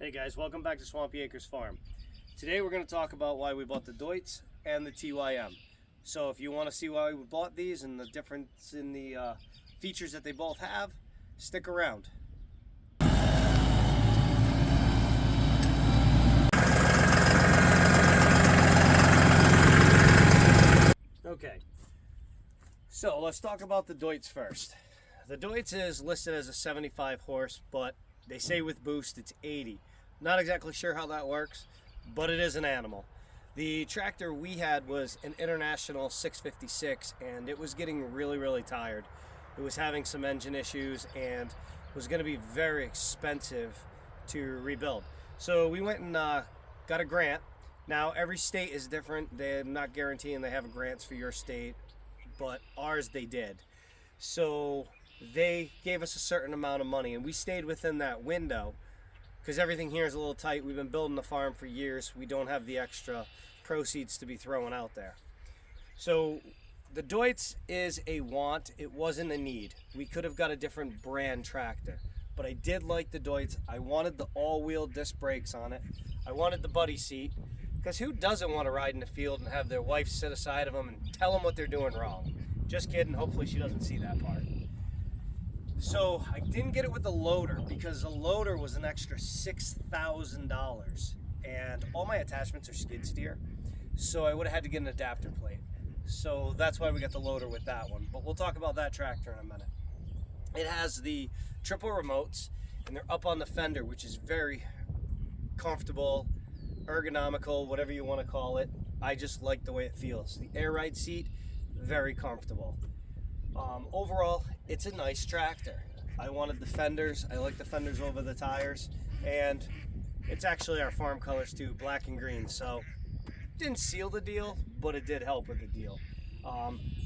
Hey guys, welcome back to Swampy Acres Farm. Today we're going to talk about why we bought the Deutz and the TYM. So if you want to see why we bought these and the difference in the features that they both have, stick around. Okay, so let's talk about the Deutz first. The Deutz is listed as a 75 horse, but they say with boost it's 80. Not exactly sure how that works, but it is an animal. The tractor we had was an International 656, and it was getting really tired. It was having some engine issues and was going to be very expensive to rebuild. So we went and got a grant. Now every state is different. They're not guaranteeing they have grants for your state, but ours they did. So they gave us a certain amount of money, and we stayed within that window because everything here is a little tight. We've been building the farm for years. We don't have the extra proceeds to be throwing out there. So the Deutz is a want. It wasn't a need. We could have got a different brand tractor, but I did like the Deutz. I wanted the all-wheel disc brakes on it. I wanted the buddy seat, because who doesn't want to ride in the field and have their wife sit aside of them and tell them what they're doing wrong? Just kidding. Hopefully she doesn't see that part. So I didn't get it with the loader because the loader was an extra $6,000, and all my attachments are skid steer, so I would have had to get an adapter plate. So that's why we got the loader with that one, but we'll talk about that tractor in a minute. It has the triple remotes, and they're up on the fender, which is very comfortable, ergonomical, whatever you want to call it. I just like the way it feels. The air ride seat, very comfortable. Overall, it's a nice tractor. I wanted the fenders. I like the fenders over the tires, and it's actually our farm colors too, black and green. So didn't seal the deal, but it did help with the deal.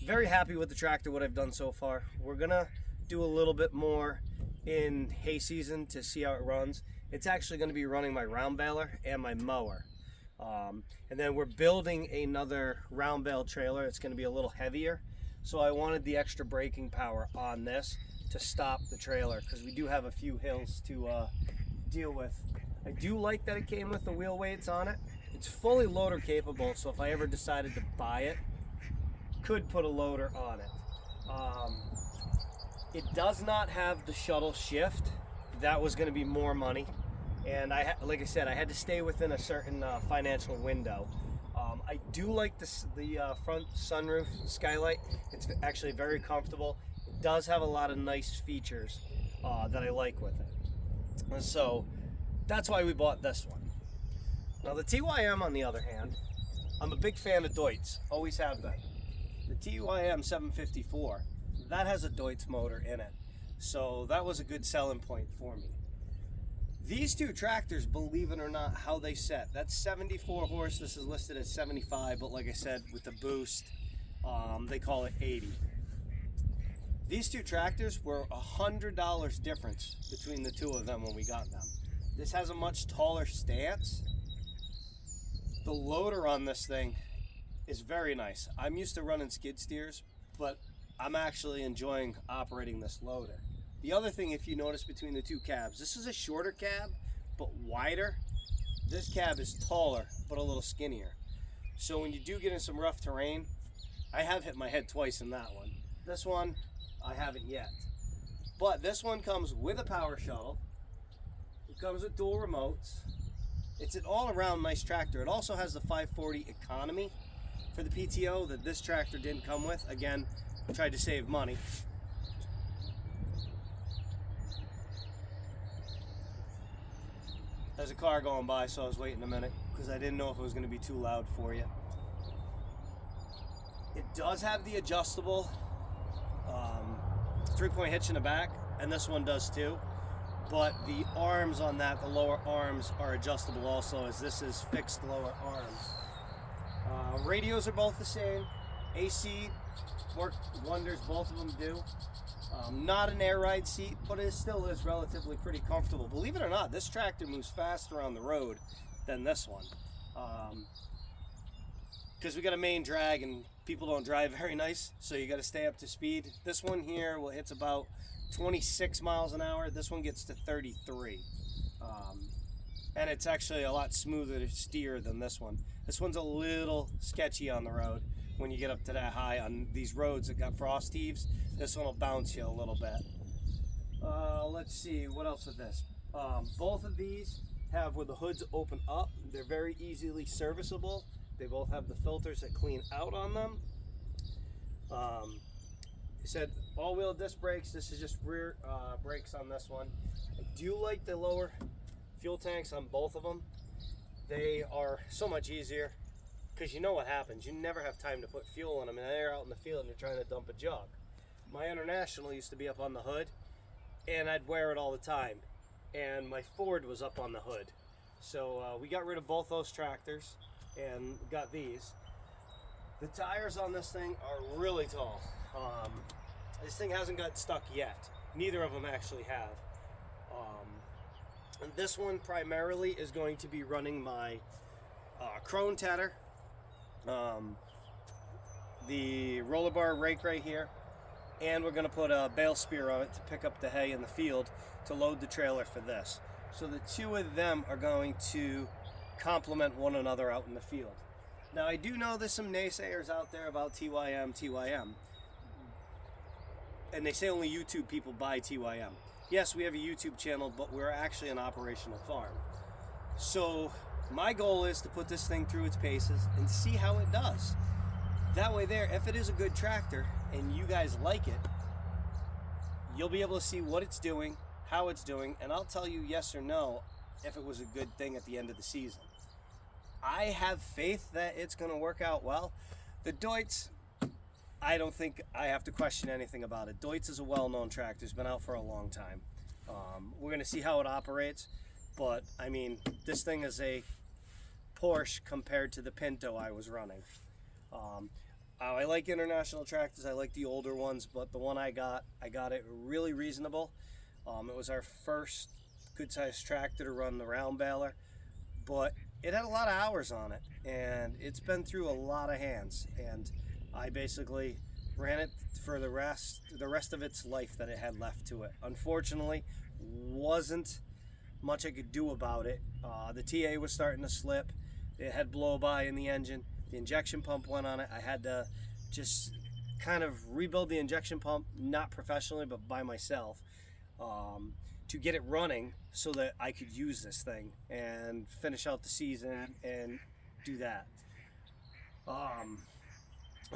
Very happy with the tractor, what I've done so far. We're gonna do a little bit more in hay season to see how it runs. It's actually going to be running my round baler and my mower. And then we're building another round bale trailer. It's going to be a little heavier. So I wanted the extra braking power on this to stop the trailer, because we do have a few hills to deal with. I do like that it came with the wheel weights on it. It's fully loader capable, so if I ever decided to buy it, could put a loader on it. It does not have the shuttle shift. That was going to be more money, and like I said, I had to stay within a certain financial window. I do like the front sunroof skylight. It's actually very comfortable. It does have a lot of nice features that I like with it. And so that's why we bought this one. Now the TYM, on the other hand, I'm a big fan of Deutz. Always have been. The TYM 754, that has a Deutz motor in it. So that was a good selling point for me. These two tractors, believe it or not, how they set. That's 74 horse. This is listed as 75, but like I said, with the boost, they call it 80. These two tractors were $100 difference between the two of them when we got them. This has a much taller stance. The loader on this thing is very nice. I'm used to running skid steers, but I'm actually enjoying operating this loader. The other thing, if you notice between the two cabs, this is a shorter cab, but wider. This cab is taller, but a little skinnier. So when you do get in some rough terrain, I have hit my head twice in that one. This one, I haven't yet. But this one comes with a power shuttle. It comes with dual remotes. It's an all-around nice tractor. It also has the 540 economy for the PTO that this tractor didn't come with. Again, I tried to save money. There's a car going by, so I was waiting a minute because I didn't know if it was going to be too loud for you. It does have the adjustable 3-point hitch in the back, and this one does too. But the arms on that, the lower arms, are adjustable also, as this is fixed lower arms. Radios are both the same. AC work wonders, both of them do. Not an air ride seat, but it still is relatively pretty comfortable. Believe it or not, this tractor moves faster on the road than this one. Because we got a main drag and people don't drive very nice, so you got to stay up to speed. This one here hits about 26 miles an hour. This one gets to 33. and it's actually a lot smoother to steer than this one. This one's a little sketchy on the road when you get up to that high on these roads that got frost heaves. This one will bounce you a little bit. Let's see, what else with this? Both of these have where the hoods open up. They're very easily serviceable. They both have the filters that clean out on them. It said all-wheel disc brakes. This is just rear brakes on this one. I do like the lower fuel tanks on both of them. They are so much easier because you know what happens. You never have time to put fuel in them, and they're out in the field and you're trying to dump a jug. My International used to be up on the hood, and I'd wear it all the time. And my Ford was up on the hood. So we got rid of both those tractors and got these. The tires on this thing are really tall. This thing hasn't got stuck yet. Neither of them actually have. And this one primarily is going to be running my Krone Tedder, the roller bar rake right here, and we're going to put a bale spear on it to pick up the hay in the field to load the trailer for this. So the two of them are going to complement one another out in the field. Now I do know there's some naysayers out there about TYM, and they say only YouTube people buy TYM. Yes, we have a YouTube channel, but we're actually an operational farm. So my goal is to put this thing through its paces and see how it does. That way there, if it is a good tractor and you guys like it, you'll be able to see what it's doing, how it's doing, and I'll tell you yes or no if it was a good thing at the end of the season. I have faith that it's going to work out well. The Deutz, I don't think I have to question anything about it. Deutz is a well-known tractor. It's been out for a long time. We're going to see how it operates, but I mean, this thing is a Porsche compared to the Pinto I was running. I like International tractors. I like the older ones, but the one I got it really reasonable. It was our first good-sized tractor to run the round baler, but it had a lot of hours on it, and it's been through a lot of hands, and I basically ran it for the rest of its life that it had left to it. Unfortunately, wasn't much I could do about it. The TA was starting to slip. It had blow-by in the engine. The injection pump went on it. I had to just kind of rebuild the injection pump, not professionally, but by myself, to get it running so that I could use this thing and finish out the season and do that.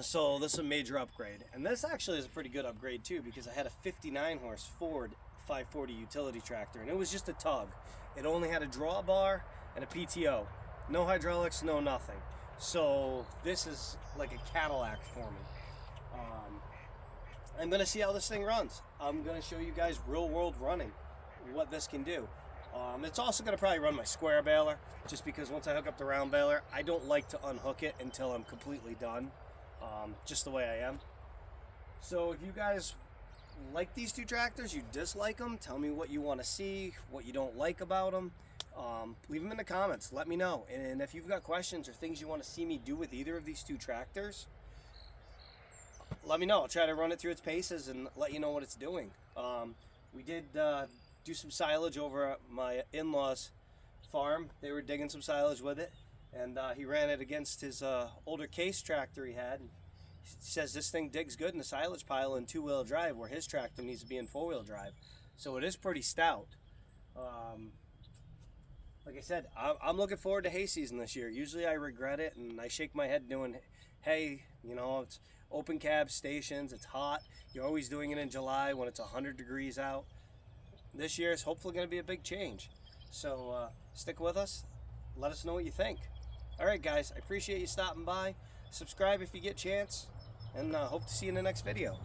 So this is a major upgrade, and this actually is a pretty good upgrade too, because I had a 59 horse Ford 540 utility tractor, and it was just a tug. It only had a drawbar and a PTO, no hydraulics, no nothing. So this is like a Cadillac for me. I'm gonna see how this thing runs. I'm gonna show you guys real world running what this can do. It's also gonna probably run my square baler, just because once I hook up the round baler, I don't like to unhook it until I'm completely done. Just the way I am. So if you guys like these two tractors, you dislike them, tell me what you want to see, what you don't like about them. Leave them in the comments, let me know. And if you've got questions or things you want to see me do with either of these two tractors, let me know. I'll try to run it through its paces and let you know what it's doing. We did do some silage over at my in-laws farm. They were digging some silage with it, and he ran it against his older case tractor he had. He says this thing digs good in the silage pile in two-wheel drive, where his tractor needs to be in four-wheel drive. So it is pretty stout. Like I said, I'm looking forward to hay season this year. Usually I regret it and I shake my head doing hay. You know, it's open cab stations, it's hot. You're always doing it in July when it's 100 degrees out. This year is hopefully going to be a big change. So stick with us. Let us know what you think. All right, guys, I appreciate you stopping by. Subscribe if you get a chance, and hope to see you in the next video.